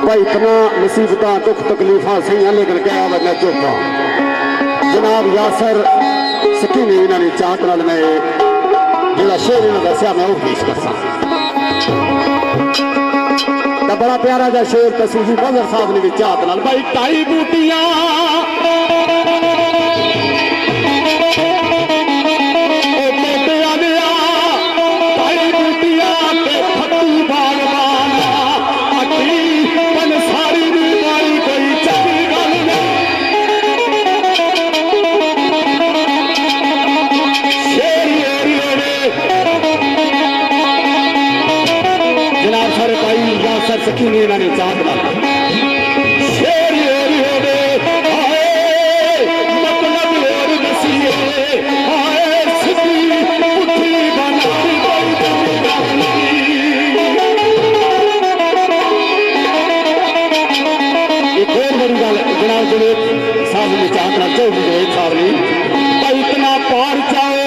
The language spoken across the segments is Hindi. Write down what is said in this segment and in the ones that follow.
भाई इतना मुसीबत दुख तकलीफा सही लेकिन क्या मैं चुप हाँ। जनाब यासर सकीनी इन्होंने चाहत नाल मैं जो शेर इन्होंने दसिया मैं वो पेश करसा। बड़ा प्यारा जा शेर तसूफी बजर साहब ने भी चाहत नाल भाई टाई बूटियां सकीनी इन्होंने चाहत ना शेर मतलब और दसिए सीधी पुठी बना एक और बड़ी गल जनाब जुनेद साहब ने चाहत ना चौधरी जुनेद साहब ने भाई इतना पार चाहो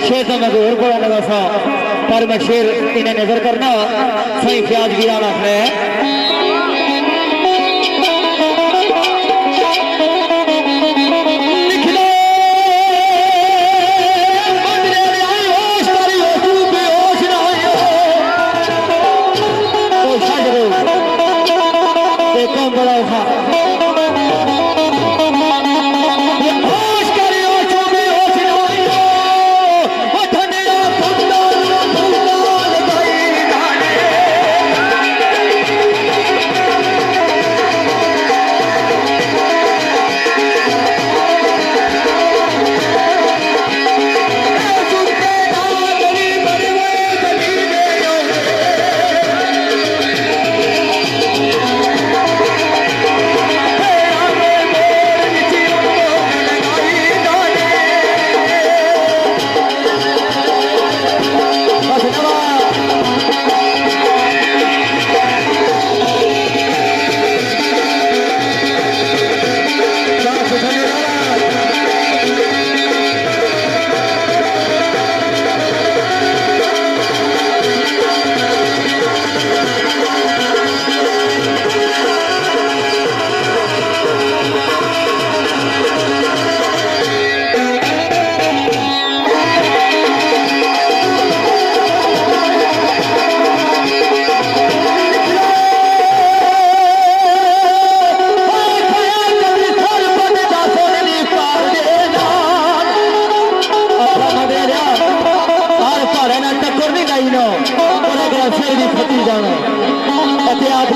शेर तो मैं और को लगा सा पर मैं शेर इन्हें नजर करना सही ख्याल भी आना है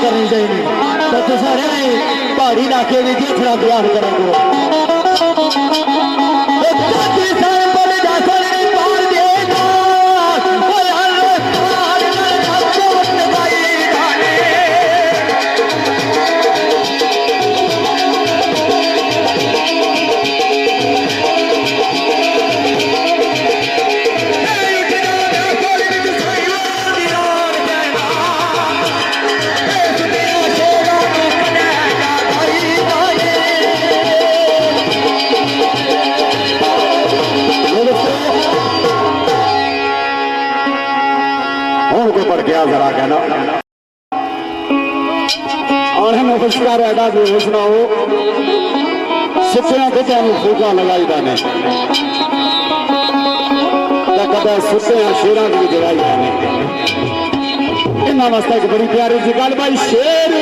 करनी चाहिए तो सारे पहाड़ी इलाके में थोड़ा ब्याह करेंगे जरा कहना नमस्कार अदा जो सुनाओ सुत्या कुत्या फूका लगाई दाने कदा सुत्या शेर की जगाई दाने इन्होंने वास्ते एक बड़ी प्यारी जी गल भाई शेर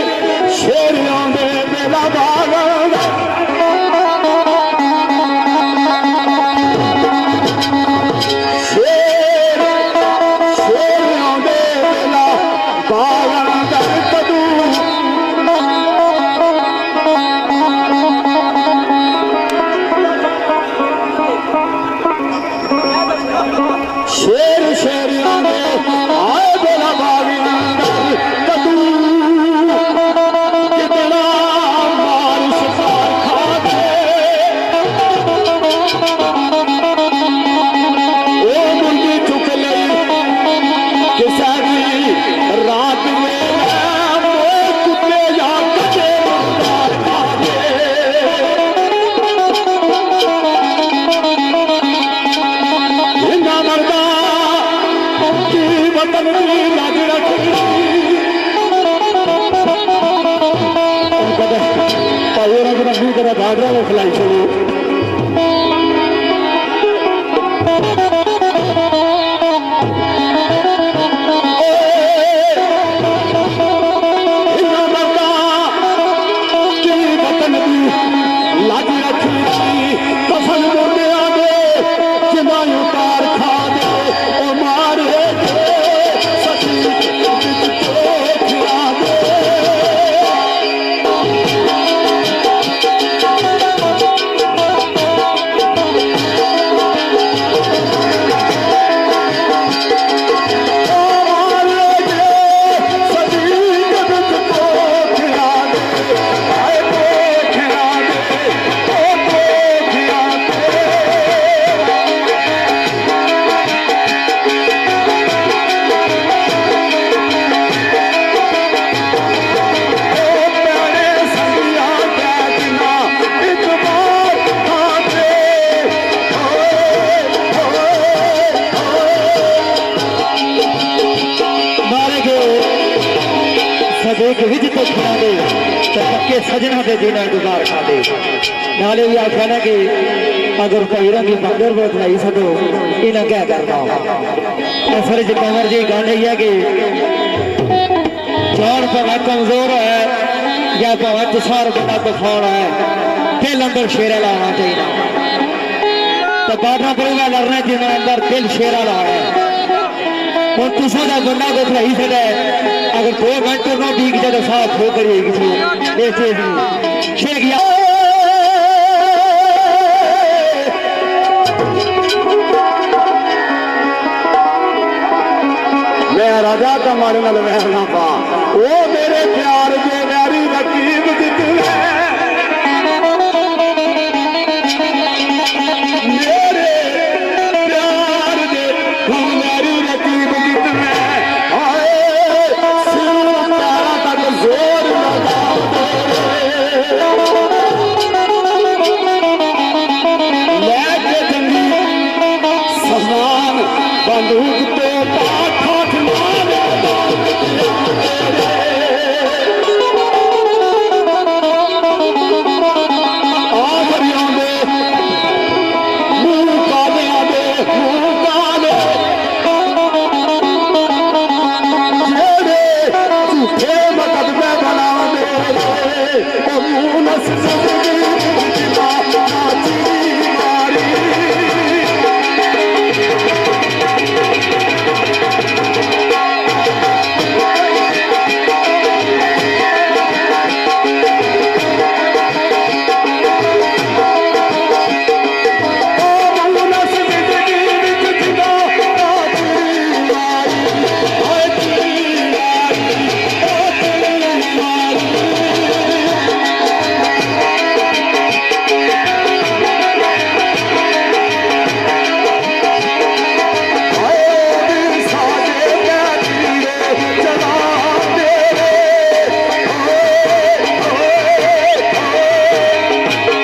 शेर आंदे मेरा बाग रंगी तेरा बार्डर में खिलाई चलो सजना के दिन गुजार खा दे नाले भी आख्या ना कि अगर कोई रंगी बंदर बदलाई सको इन्हें क्या करना असल च कंवर जी गल है कि जान भावे कमजोर है या भावे तुसार बड़ा तूफान है दिल अंदर शेरा लाना चाहिए तो बारह पड़ेगा लड़ना जिन्हें अंदर दिल शेरा ला है और तुसा का बंदा को खिलाई सकता है अगर 2 घंटे को बीक जाए तो साफ हो करिएगी शेख मैं राजा का मारे ना